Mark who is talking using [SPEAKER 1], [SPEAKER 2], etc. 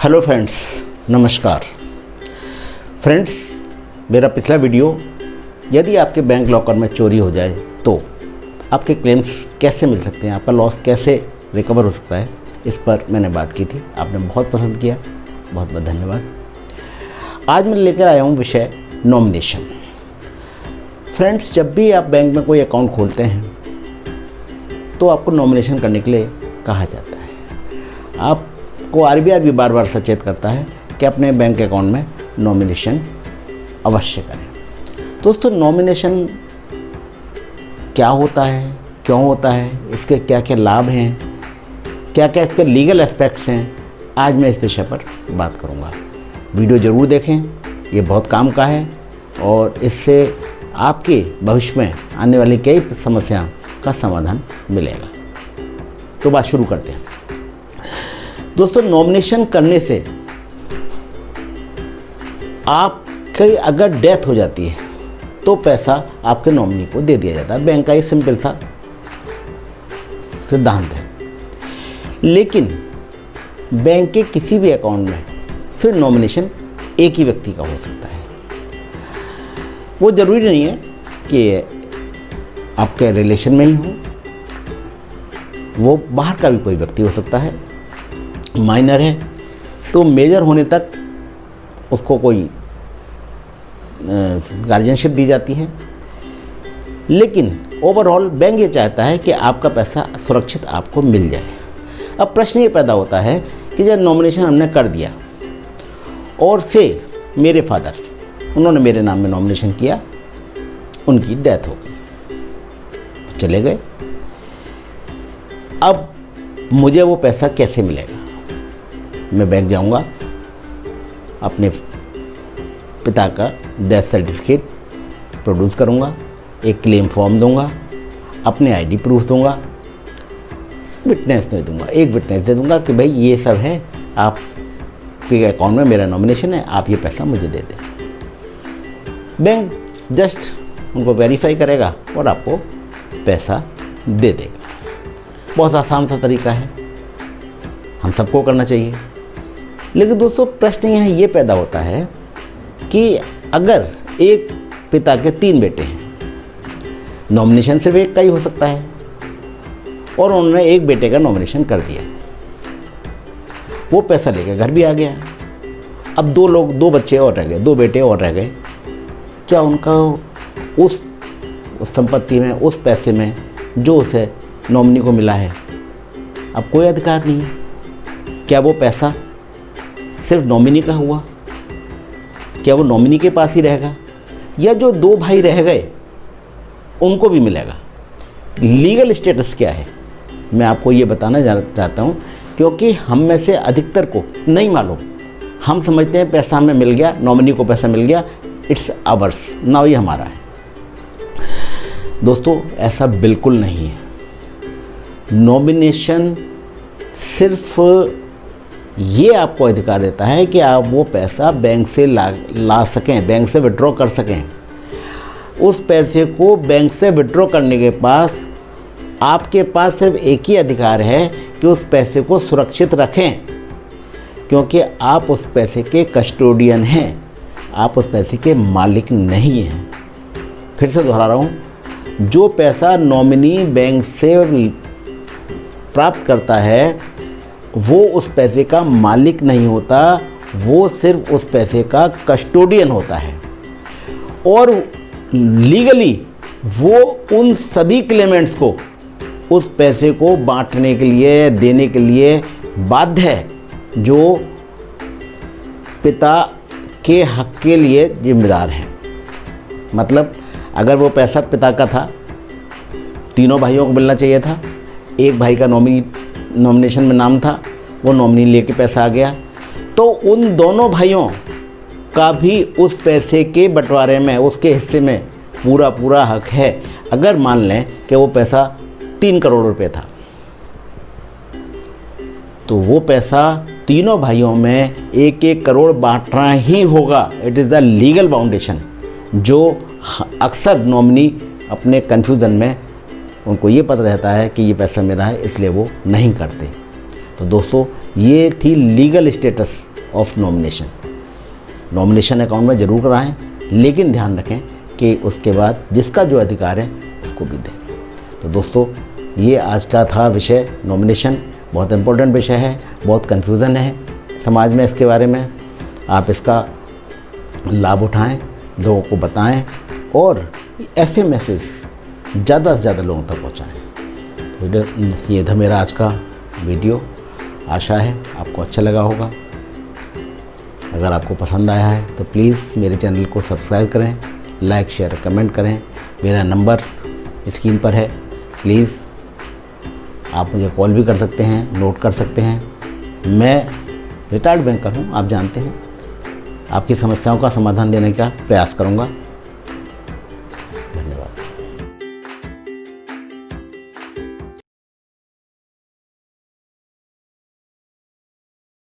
[SPEAKER 1] Hello friends, नमस्कार friends. मेरा पिछला वीडियो यदि आपके बैंक लॉकर में चोरी हो जाए तो आपके क्लेम्स कैसे मिल सकते हैं, आपका लॉस कैसे रिकवर हो सकता है, इस पर मैंने बात की थी। आपने बहुत पसंद किया, बहुत बहुत धन्यवाद। आज मैं लेकर आया हूँ विषय नॉमिनेशन। फ्रेंड्स, जब भी आप बैंक में कोई अकाउंट खोलते हैं तो आपको नॉमिनेशन करने के लिए कहा जाता है। आपको आरबीआई भी बार बार सचेत करता है कि अपने बैंक अकाउंट में नॉमिनेशन अवश्य करें। दोस्तों, नॉमिनेशन क्या होता है, क्यों होता है, इसके क्या क्या लाभ हैं, क्या क्या इसके लीगल एस्पेक्ट्स हैं, आज मैं इस विषय पर बात करूंगा। वीडियो ज़रूर देखें, ये बहुत काम का है और इससे आपके भविष्य में आने वाली कई समस्या का समाधान मिलेगा। तो बात शुरू करते हैं। दोस्तों, नॉमिनेशन करने से आपकी अगर डेथ हो जाती है तो पैसा आपके नॉमिनी को दे दिया जाता है। बैंक का ये सिंपल सा सिद्धांत है। लेकिन बैंक के किसी भी अकाउंट में फिर नॉमिनेशन एक ही व्यक्ति का हो सकता है। वो ज़रूरी नहीं है कि आपके रिलेशन में ही हो, वो बाहर का भी कोई व्यक्ति हो सकता है। माइनर है तो मेजर होने तक उसको कोई गार्जियनशिप दी जाती है। लेकिन ओवरऑल बैंक ये चाहता है कि आपका पैसा सुरक्षित आपको मिल जाए। अब प्रश्न ये पैदा होता है कि जब नॉमिनेशन हमने कर दिया और से मेरे फादर, उन्होंने मेरे नाम में नॉमिनेशन किया, उनकी डेथ हो गई, चले गए। अब मुझे वो पैसा कैसे मिलेगा? मैं बैंक जाऊंगा, अपने पिता का डेथ सर्टिफिकेट प्रोड्यूस करूंगा, एक क्लेम फॉर्म दूंगा, अपने आईडी प्रूफ दूंगा, विटनेस दे दूंगा, एक विटनेस दे दूंगा कि भाई ये सब है, आपके अकाउंट में मेरा नॉमिनेशन है, आप ये पैसा मुझे दे दें। बैंक जस्ट उनको वेरीफाई करेगा और आपको पैसा दे देगा। बहुत आसान सा तरीका है, हम सबको करना चाहिए। लेकिन दोस्तों, प्रश्न यहाँ ये पैदा होता है कि अगर एक पिता के 3 बेटे हैं, नॉमिनेशन सिर्फ एक का ही हो सकता है और उन्होंने एक बेटे का नॉमिनेशन कर दिया, वो पैसा लेकर घर भी आ गया। अब 2 बच्चे और रह गए, 2 बेटे और रह गए। क्या उनका उस संपत्ति में, उस पैसे में जो उसे नॉमिनी को मिला है, अब कोई अधिकार नहीं है? क्या वो पैसा सिर्फ नॉमिनी का हुआ? क्या वो नॉमिनी के पास ही रहेगा या जो 2 भाई रह गए उनको भी मिलेगा? लीगल स्टेटस क्या है, मैं आपको ये बताना चाहता हूँ, क्योंकि हम में से अधिकतर को नहीं मालूम। हम समझते हैं पैसा हमें मिल गया, नॉमिनी को पैसा मिल गया, इट्स आवर्स, नाउ ये हमारा है। दोस्तों, ऐसा बिल्कुल नहीं है। नॉमिनेशन सिर्फ ये आपको अधिकार देता है कि आप वो पैसा बैंक से ला सकें, बैंक से विड्रॉ कर सकें। उस पैसे को बैंक से विड्रॉ करने के पास आपके पास सिर्फ एक ही अधिकार है कि उस पैसे को सुरक्षित रखें, क्योंकि आप उस पैसे के कस्टोडियन हैं, आप उस पैसे के मालिक नहीं हैं। फिर से दोहरा रहा हूँ, जो पैसा नॉमिनी बैंक से प्राप्त करता है वो उस पैसे का मालिक नहीं होता, वो सिर्फ उस पैसे का कस्टोडियन होता है। और लीगली वो उन सभी क्लेमेंट्स को उस पैसे को बांटने के लिए, देने के लिए बाध्य है जो पिता के हक के लिए जिम्मेदार हैं। मतलब अगर वो पैसा पिता का था, तीनों भाइयों को मिलना चाहिए था, एक भाई का नॉमिनेशन में नाम था, वो नॉमिनी लेके पैसा आ गया, तो उन दोनों भाइयों का भी उस पैसे के बंटवारे में, उसके हिस्से में पूरा हक है। अगर मान लें कि वो पैसा 3 करोड़ रुपए था, तो वो पैसा तीनों भाइयों में 1-1 करोड़ बांटना ही होगा। इट इज़ द लीगल बाउंडेशन, जो अक्सर नॉमिनी अपने कन्फ्यूज़न में उनको ये पता रहता है कि ये पैसा मेरा है, इसलिए वो नहीं करते। तो दोस्तों, ये थी legal status of nomination. Nomination account में ज़रूर कराएं, लेकिन ध्यान रखें कि उसके बाद जिसका जो अधिकार है उसको भी दें। तो दोस्तों, ये आज का था विषय नॉमिनेशन। बहुत इम्पोर्टेंट विषय है, बहुत कन्फ्यूज़न है समाज में इसके बारे में। आप इसका लाभ उठाएं, लोगों को बताएं और ऐसे मैसेज ज़्यादा से ज़्यादा लोगों तक पहुंचाएं। तो ये था मेरा आज का वीडियो। आशा है आपको अच्छा लगा होगा। अगर आपको पसंद आया है तो प्लीज़ मेरे चैनल को सब्सक्राइब करें, लाइक शेयर कमेंट करें। मेरा नंबर स्क्रीन पर है, प्लीज़ आप मुझे कॉल भी कर सकते हैं, नोट कर सकते हैं। मैं रिटायर्ड बैंकर हूँ, आप जानते हैं। आपकी समस्याओं का समाधान देने का प्रयास करूँगा।